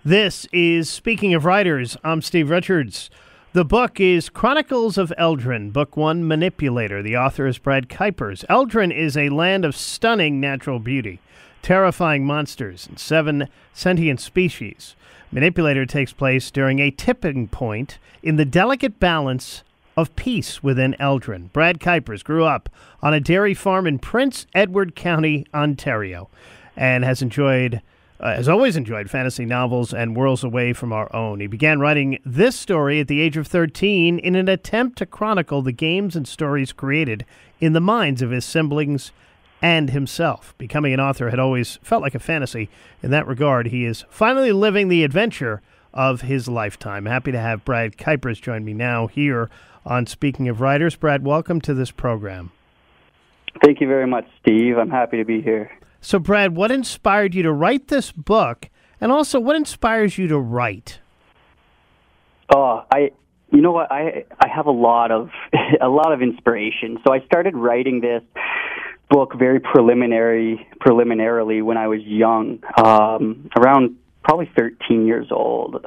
This is Speaking of Writers. I'm Steve Richards. The book is Chronicles of Eldrin, Book 1, Manipulator. The author is Brad Kuipers. Eldrin is a land of stunning natural beauty, terrifying monsters, and 7 sentient species. Manipulator takes place during a tipping point in the delicate balance of peace within Eldrin. Brad Kuipers grew up on a dairy farm in Prince Edward County, Ontario, and has always enjoyed fantasy novels and worlds away from our own. He began writing this story at the age of 13 in an attempt to chronicle the games and stories created in the minds of his siblings and himself. Becoming an author had always felt like a fantasy. In that regard, he is finally living the adventure of his lifetime. Happy to have Brad Kuipers join me now here on Speaking of Writers. Brad, welcome to this program. Thank you very much, Steve. I'm happy to be here. So, Brad, what inspired you to write this book, and also what inspires you to write? I have a lot of inspiration. So I started writing this book very preliminarily when I was young, around probably 13 years old,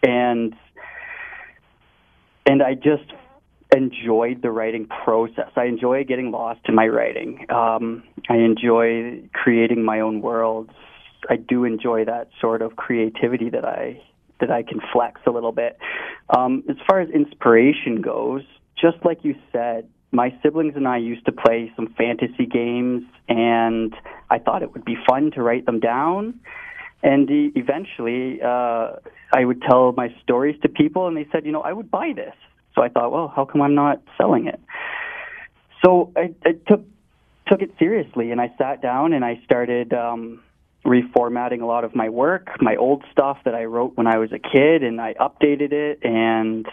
and I just enjoyed the writing process. I enjoy getting lost in my writing. I enjoy creating my own worlds. I do enjoy that sort of creativity that I can flex a little bit. As far as inspiration goes, just like you said, my siblings and I used to play some fantasy games, and I thought it would be fun to write them down. And eventually, I would tell my stories to people, and they said, I would buy this. So I thought, well, how come I'm not selling it? So I took it seriously, and I sat down and I started reformatting a lot of my work, my old stuff that I wrote when I was a kid, and I updated it, and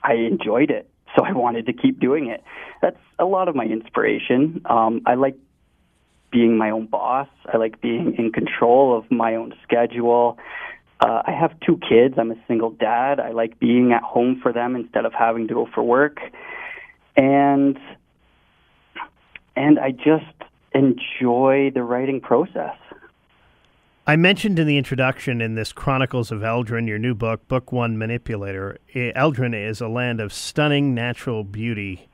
I enjoyed it. So I wanted to keep doing it. That's a lot of my inspiration. I like being my own boss. I like being in control of my own schedule. I have 2 kids. I'm a single dad. I like being at home for them instead of having to go for work. And I just enjoy the writing process. I mentioned in the introduction in this Chronicles of Eldrin, your new book, Book 1, Manipulator, Eldrin is a land of stunning natural beauty.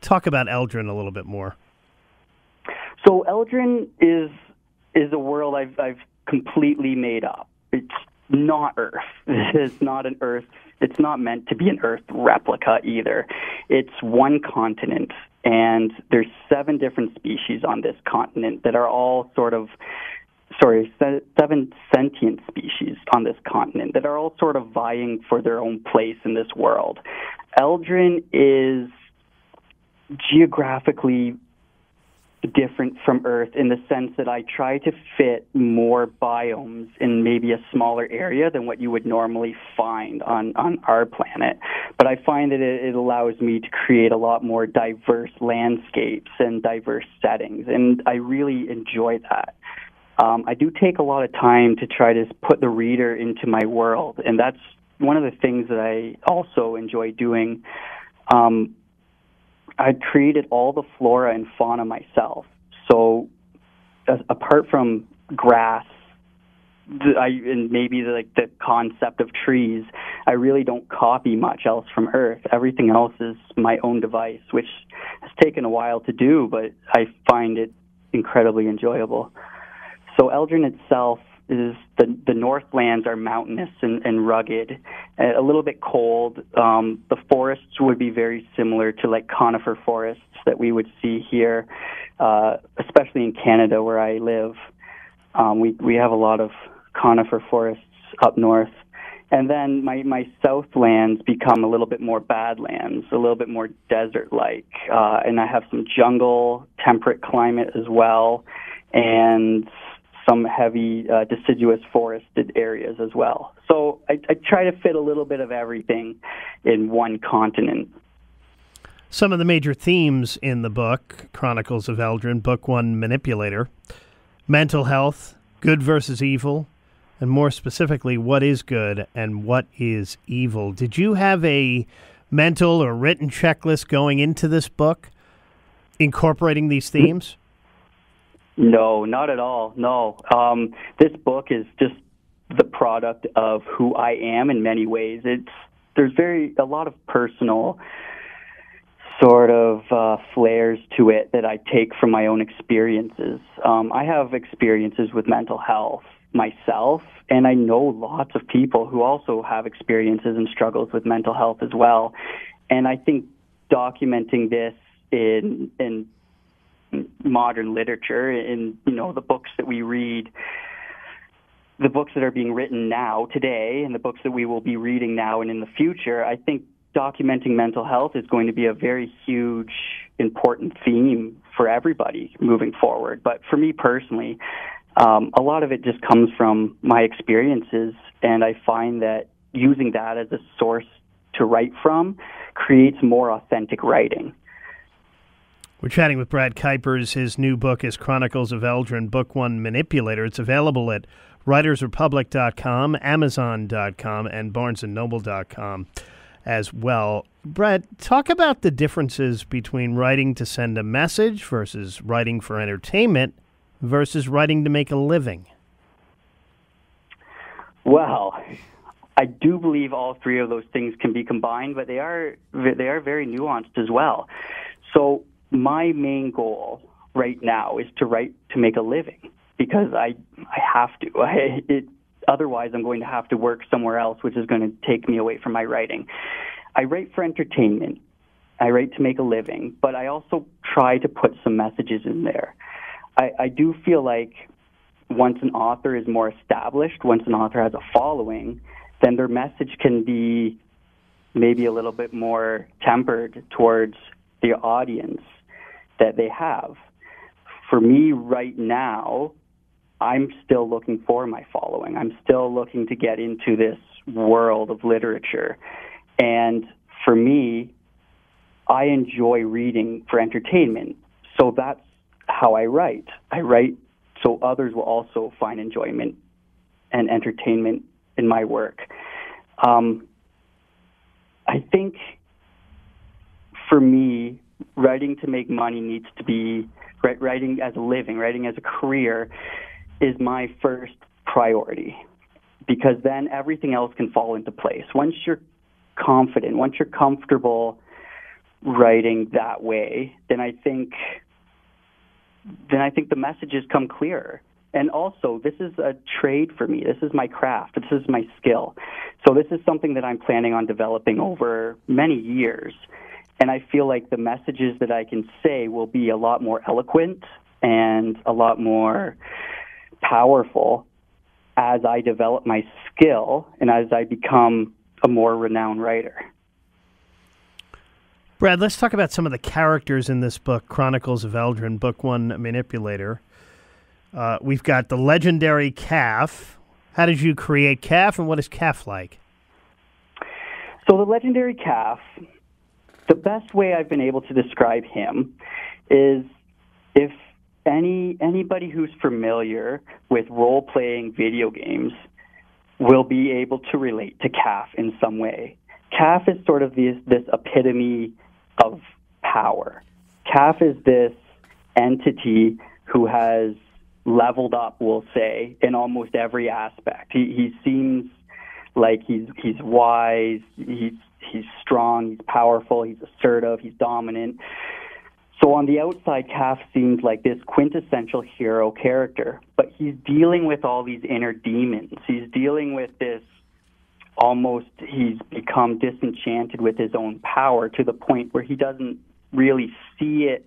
Talk about Eldrin a little bit more. So Eldrin is a world I've completely made up. It's not Earth. It's not an Earth. It's not meant to be an Earth replica either. It's one continent, and there's 7 different species on this continent that are all 7 sentient species on this continent that are all sort of vying for their own place in this world. Eldrin is geographically different from Earth in the sense that I try to fit more biomes in maybe a smaller area than what you would normally find on our planet. But I find that it allows me to create a lot more diverse landscapes and diverse settings, and I really enjoy that. I do take a lot of time to try to put the reader into my world, and that's one of the things that I also enjoy doing. I created all the flora and fauna myself. So, apart from grass, and maybe the concept of trees, I really don't copy much else from Earth. Everything else is my own device, which has taken a while to do, but I find it incredibly enjoyable. So Eldrin itself is the northlands are mountainous and rugged, a little bit cold. The forests would be very similar to like conifer forests that we would see here, especially in Canada where I live. We have a lot of conifer forests up north. And then my southlands become a little bit more badlands, a little bit more desert-like. And I have some jungle, temperate climate as well, and some heavy deciduous forested areas as well. So I try to fit a little bit of everything in one continent. Some of the major themes in the book, Chronicles of Eldrin, Book 1, Manipulator, mental health, good versus evil, and more specifically, what is good and what is evil. Did you have a mental or written checklist going into this book incorporating these themes? No, not at all. No. This book is just the product of who I am in many ways. There's a lot of personal sort of flares to it that I take from my own experiences. I have experiences with mental health myself, and I know lots of people who also have experiences and struggles with mental health as well. And I think documenting this in modern literature, in the books that we read, the books that are being written now today, and the books that we will be reading now and in the future, I think documenting mental health is going to be a very huge, important theme for everybody moving forward. But for me personally, a lot of it just comes from my experiences, and I find that using that as a source to write from creates more authentic writing. We're chatting with Brad Kuipers. His new book is Chronicles of Eldrin, Book 1, Manipulator. It's available at writersrepublic.com, amazon.com, and barnesandnoble.com as well. Brad, talk about the differences between writing to send a message versus writing for entertainment versus writing to make a living. Well, I do believe all three of those things can be combined, but they are very nuanced as well. So my main goal right now is to write to make a living, because I have to. Otherwise, I'm going to have to work somewhere else, which is going to take me away from my writing. I write for entertainment. I write to make a living, but I also try to put some messages in there. I do feel like once an author is more established, once an author has a following, then their message can be maybe a little bit more tempered towards the audience that they have. For me right now, I'm still looking for my following. I'm still looking to get into this world of literature. And for me, I enjoy reading for entertainment. So that's how I write. I write so others will also find enjoyment and entertainment in my work. I think for me, writing to make money needs to be, writing as a living, writing as a career is my first priority, because then everything else can fall into place. Once you're confident, once you're comfortable writing that way, then I think the messages come clearer. And also, this is a trade for me. This is my craft. This is my skill. So this is something that I'm planning on developing over many years. And I feel like the messages that I can say will be a lot more eloquent and a lot more powerful as I develop my skill and as I become a more renowned writer. Brad, let's talk about some of the characters in this book, Chronicles of Eldrin, Book 1, Manipulator. We've got the legendary Kaff. How did you create Kaff, and what is Kaff like? So the legendary Kaff, the best way I've been able to describe him is, if anybody who's familiar with role-playing video games will be able to relate to Kaff in some way. Kaff is sort of this epitome of power. Kaff is this entity who has leveled up, we'll say, in almost every aspect. He seems like he's wise, he's strong, he's powerful, he's assertive, he's dominant. So on the outside, Kaff seems like this quintessential hero character, but he's dealing with all these inner demons. He's dealing with this he's become disenchanted with his own power to the point where he doesn't really see it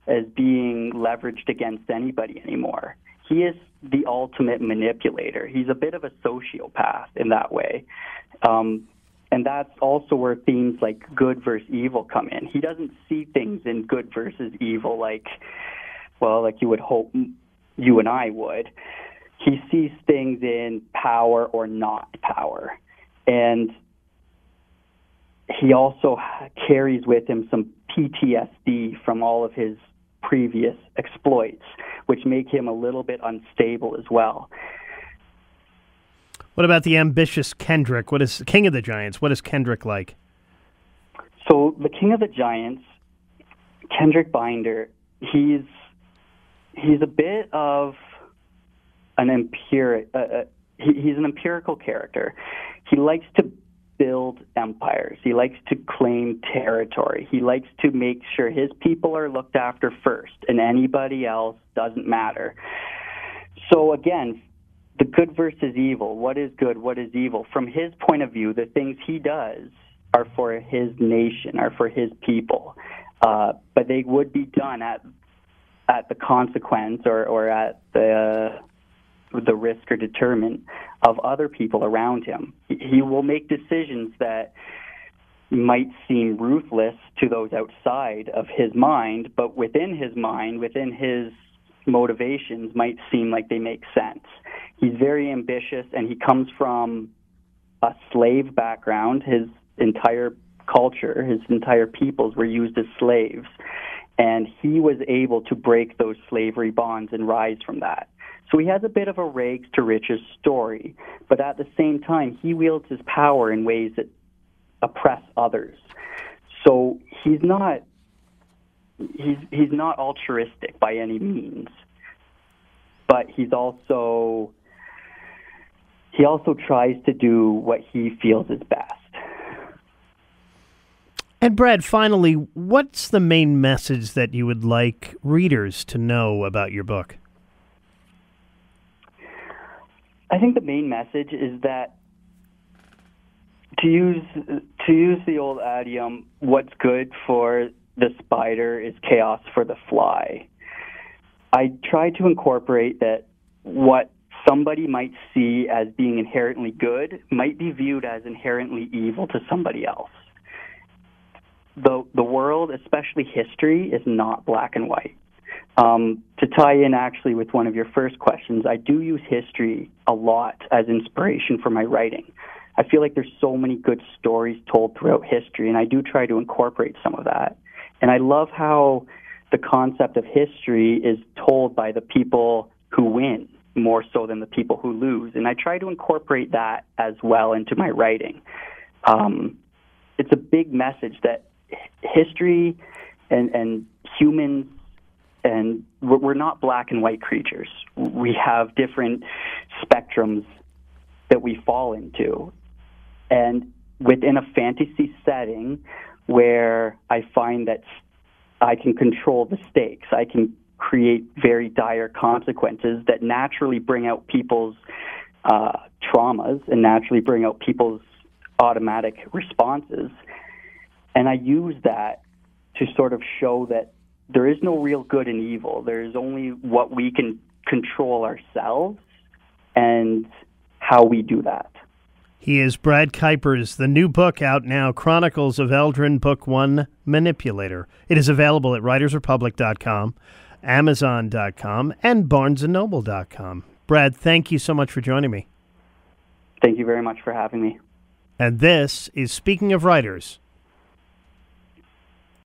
as being leveraged against anybody anymore. He is the ultimate manipulator. He's a bit of a sociopath in that way. And that's also where themes like good versus evil come in. He doesn't see things in good versus evil like you would hope you and I would. He sees things in power or not power. And he also carries with him some PTSD from all of his previous exploits, which make him a little bit unstable as well. What about the ambitious Kendrick? What is King of the Giants? What is Kendrick like? So the King of the Giants, Kendrick Bynder, he's a bit of an he's an empirical character. He likes to build empires. He likes to claim territory. He likes to make sure his people are looked after first, and anybody else doesn't matter. So again, the good versus evil. What is good? What is evil? From his point of view, the things he does are for his nation, are for his people. But they would be done at the consequence or at the risk or deterrent of other people around him. He will make decisions that might seem ruthless to those outside of his mind, but within his mind, within his motivations, might seem like they make sense. He's very ambitious, and he comes from a slave background. His entire culture, his entire peoples were used as slaves, and he was able to break those slavery bonds and rise from that. So he has a bit of a rags to riches story, but at the same time, he wields his power in ways that oppress others. So he's not altruistic by any means, but he also tries to do what he feels is best. And Brad, finally, what's the main message that you would like readers to know about your book? I think the main message is that to use the old idiom, what's good for the spider is chaos for the fly. I try to incorporate that what somebody might see as being inherently good might be viewed as inherently evil to somebody else. The world, especially history, is not black and white. To tie in actually with one of your first questions, I do use history a lot as inspiration for my writing. I feel like there's so many good stories told throughout history, and I do try to incorporate some of that. And I love how the concept of history is told by the people who win more so than the people who lose. And I try to incorporate that as well into my writing. It's a big message that history and humans, and we're not black and white creatures. We have different spectrums that we fall into. And within a fantasy setting where I find that I can control the stakes, I can create very dire consequences that naturally bring out people's traumas and naturally bring out people's automatic responses. And I use that to sort of show that there is no real good and evil. There is only what we can control ourselves and how we do that. He is Brad Kuipers. The new book out now, Chronicles of Eldrin, Book 1, Manipulator. It is available at writersrepublic.com, Amazon.com, and BarnesandNoble.com. Brad, thank you so much for joining me. Thank you very much for having me. And this is Speaking of Writers